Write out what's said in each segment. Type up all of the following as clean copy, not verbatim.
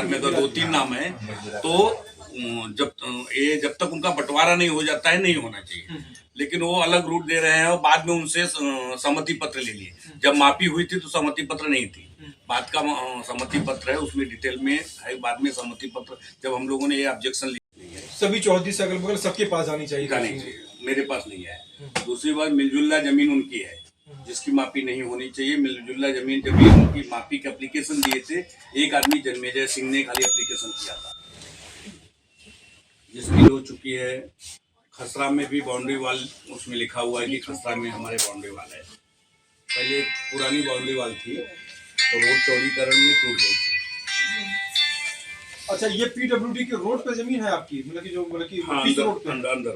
परिवार में अगर 2-3 नाम है तो जब तक उनका बंटवारा नहीं हो जाता है नहीं होना चाहिए। लेकिन वो अलग रूट दे रहे हैं और बाद में उनसे सहमति पत्र ले लिए। जब मापी हुई थी तो सहमति पत्र नहीं थी, बाद का सहमति पत्र है, उसमें डिटेल में है। बाद में सहमति पत्र जब हम लोगों ने ये ऑब्जेक्शन लिया, सभी चौहद्दी से अगल बगल सबके पास आनी चाहिए, मेरे पास नहीं है। दूसरी बात, मिलजुला जमीन उनकी है जिसकी मापी नहीं होनी चाहिए। मिलजुला जमीन जब उनकी मापी के एप्लीकेशन दिए थे, एक आदमी जन्मेजय सिंह ने खाली एप्लीकेशन किया था, जिसकी हो चुकी है। खसरा में भी बाउंड्री वाल उसमें लिखा हुआ है कि खसरा में हमारे बाउंड्री वाल है। पहले पुरानी बाउंड्री वाल थी तो रोड चौड़ीकरण में टूट गई थी। अच्छा, ये पीडब्ल्यूडी के रोड पे जमीन है आपकी, मतलब कि जो मतलब कि रोड पे अंदर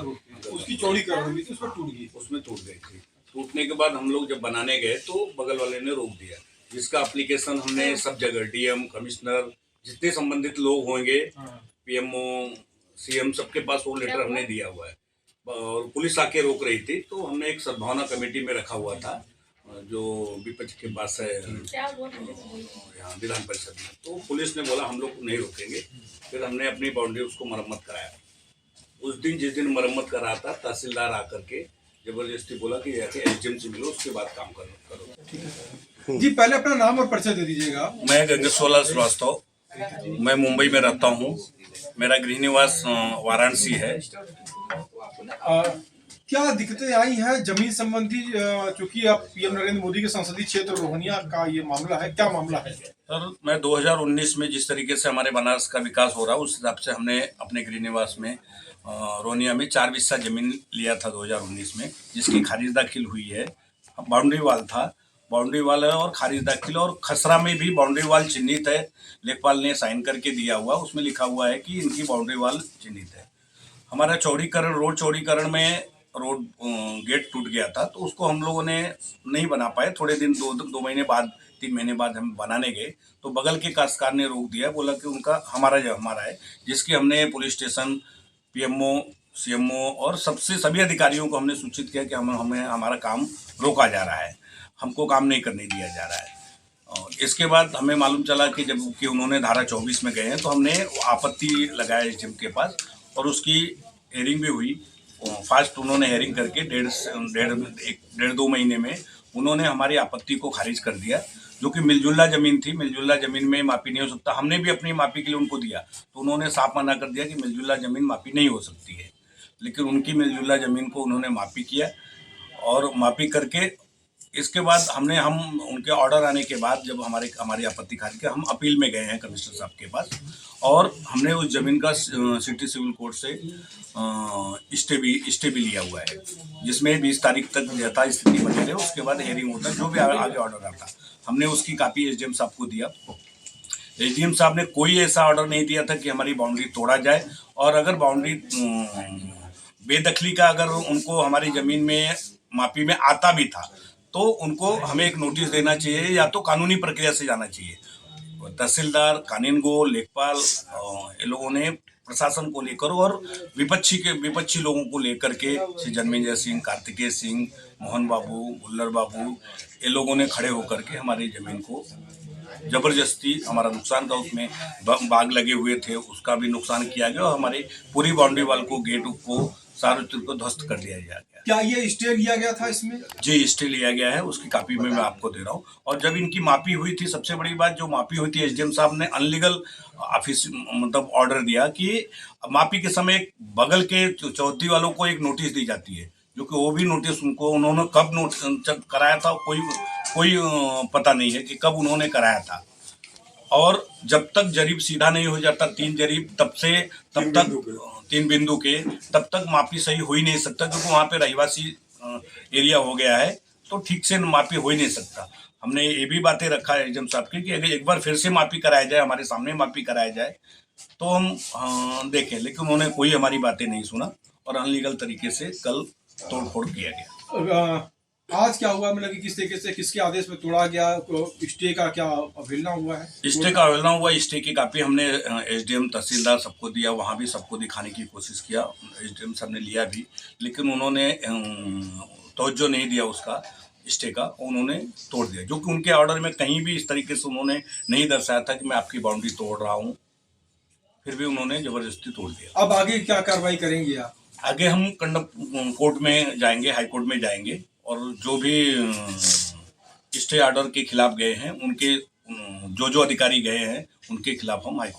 रोड पे उसकी चौड़ीकरण हुई थी, उसमें टूट गई, उसमें टूट गई थी। टूटने के बाद हम लोग जब बनाने गए तो बगल वाले ने रोक दिया, जिसका एप्लीकेशन हमने सब जगह डीएम, कमिश्नर, जितने संबंधित लोग होंगे, पीएमओ, सीएम, सबके पास वो लेटर हमने दिया हुआ है। और पुलिस आके रोक रही थी तो हमने एक सद्भावना कमेटी में रखा हुआ था जो विपक्ष के पास है यहाँ विधान परिषद में। तो पुलिस ने बोला हम लोग नहीं रोकेंगे। फिर हमने अपनी बाउंड्री उसको मरम्मत कराया। उस दिन जिस दिन मरम्मत करा था, तहसीलदार आकर के जबरदस्ती बोला कि एसडीएम से मिलो, उसके बाद काम करो। जी, पहले अपना नाम और परिचय दे दीजिएगा। मैं गंगेश्वरलाल श्रीवास्तव, मैं मुंबई में रहता हूँ। मेरा गृह निवास वाराणसी है। क्या दिक्कतें आई हैं जमीन संबंधी, चूंकि आप पीएम नरेंद्र मोदी के संसदीय क्षेत्र रोहनिया का ये मामला है, क्या मामला है? सर, मैं 2019 में जिस तरीके से हमारे बनारस का विकास हो रहा है उस हिसाब से हमने अपने गृह निवास में रोहनिया में 4 बिस्सा जमीन लिया था 2019 में, जिसकी खारिज दाखिल हुई है। बाउंड्री वाल था, बाउंड्री वाल है और खारिज दाखिल, और खसरा में भी बाउंड्री वाल चिन्हित है। लेखपाल ने साइन करके दिया हुआ, उसमें लिखा हुआ है कि इनकी बाउंड्री वाल चिन्हित है। हमारा चौड़ीकरण, रोड चौड़ीकरण में रोड गेट टूट गया था तो उसको हम लोगों ने नहीं बना पाए। थोड़े दिन, 2 महीने बाद, 3 महीने बाद हम बनाने गए तो बगल के काश्तकार ने रोक दिया, बोला कि उनका हमारा है, जिसकी हमने पुलिस स्टेशन, पीएमओ, सीएमओ और सभी अधिकारियों को हमने सूचित किया कि हमें हमारा काम रोका जा रहा है, हमको काम नहीं करने दिया जा रहा है। और इसके बाद हमें मालूम चला कि जब कि उन्होंने धारा 24 में गए हैं तो हमने आपत्ति लगाया एसडीएम के पास और उसकी हेयरिंग भी हुई। फास्ट उन्होंने हेयरिंग करके 1.5-2 महीने में उन्होंने हमारी आपत्ति को खारिज कर दिया, जो कि मिलजुला ज़मीन थी। मिलजुला ज़मीन में मापी नहीं हो सकता। हमने भी अपनी मापी के लिए उनको दिया तो उन्होंने साफ मना कर दिया कि मिलजुला ज़मीन मापी नहीं हो सकती है। लेकिन उनकी मिलजुला ज़मीन को उन्होंने मापी किया और मापी करके इसके बाद हम उनके ऑर्डर आने के बाद जब हमारी आपत्ति खारिज किया, हम अपील में गए हैं कमिश्नर साहब के पास और हमने उस ज़मीन का सिटी सिविल कोर्ट से स्टे भी लिया हुआ है, जिसमें 20 तारीख तक यथास्थिति बने रहे। उसके बाद हेयरिंग होता है, जो भी आगे ऑर्डर आता हमने उसकी कापी एसडीएम साहब को दिया। एसडीएम साहब ने कोई ऐसा ऑर्डर नहीं दिया था कि हमारी बाउंड्री तोड़ा जाए, और अगर बाउंड्री बेदखली का अगर उनको हमारी ज़मीन में मापी में आता भी था तो उनको हमें एक नोटिस देना चाहिए या तो कानूनी प्रक्रिया से जाना चाहिए। तहसीलदार, कानूनगो, लेखपाल, ये लोगों ने प्रशासन को लेकर और विपक्षी लोगों को लेकर के श्री जन्मेजय सिंह, कार्तिकेय सिंह, मोहन बाबू, गुल्लर बाबू, ये लोगों ने खड़े होकर के हमारी ज़मीन को जबरदस्ती, हमारा नुकसान का, उसमें बाग लगे हुए थे उसका भी नुकसान किया गया और हमारी पूरी बाउंड्री वाल को, गेट को, सारे चीज को ध्वस्त कर दिया गया। क्या ये स्टे लिया गया था इसमें? जी, स्टे लिया गया है, उसकी कॉपी में मैं आपको दे रहा हूँ। और जब इनकी मापी हुई थी, सबसे बड़ी बात जो मापी हुई थी, एसडीएम साहब ने अनलीगल ऑफिस मतलब ऑर्डर दिया कि मापी के समय बगल के चौहद्दी वालों को एक नोटिस दी जाती है, जो कि वो भी नोटिस उन्होंने कब नोटिस कराया था कोई पता नहीं है कि कब उन्होंने कराया था। और जब तक जरीब सीधा नहीं हो जाता 3 जरीब तब तक 3 बिंदु के तब तक मापी सही हो ही नहीं सकता, क्योंकि वहाँ पे रहिवासी एरिया हो गया है तो ठीक से मापी हो ही नहीं सकता। हमने ये भी बातें रखा है एसडीएम साहब की कि अगर एक बार फिर से मापी कराया जाए, हमारे सामने मापी कराया जाए तो हम देखें, लेकिन उन्होंने कोई हमारी बातें नहीं सुना और अनलीगल तरीके से कल तोड़फोड़ किया गया। आज क्या हुआ, मतलब कि किस तरीके से, किसके आदेश में तोड़ा गया? स्टे का क्या अवहेलना हुआ है? स्टे का अवहेलना हुआ। स्टे की कॉपी हमने एसडीएम, तहसीलदार सबको दिया, वहाँ भी सबको दिखाने की कोशिश किया, एसडीएम साहब ने लिया भी, लेकिन उन्होंने तवज्जो नहीं दिया उसका। स्टे का उन्होंने तोड़ दिया, जो कि उनके ऑर्डर में कहीं भी इस तरीके से उन्होंने नहीं दर्शाया था कि मैं आपकी बाउंड्री तोड़ रहा हूँ, फिर भी उन्होंने जबरदस्ती तोड़ दिया। अब आगे क्या कार्रवाई करेंगे आप? आगे हम कोर्ट में जाएंगे, हाई कोर्ट में जाएंगे, और जो भी स्टे ऑर्डर के खिलाफ गए हैं उनके जो जो अधिकारी गए हैं उनके खिलाफ हम हाई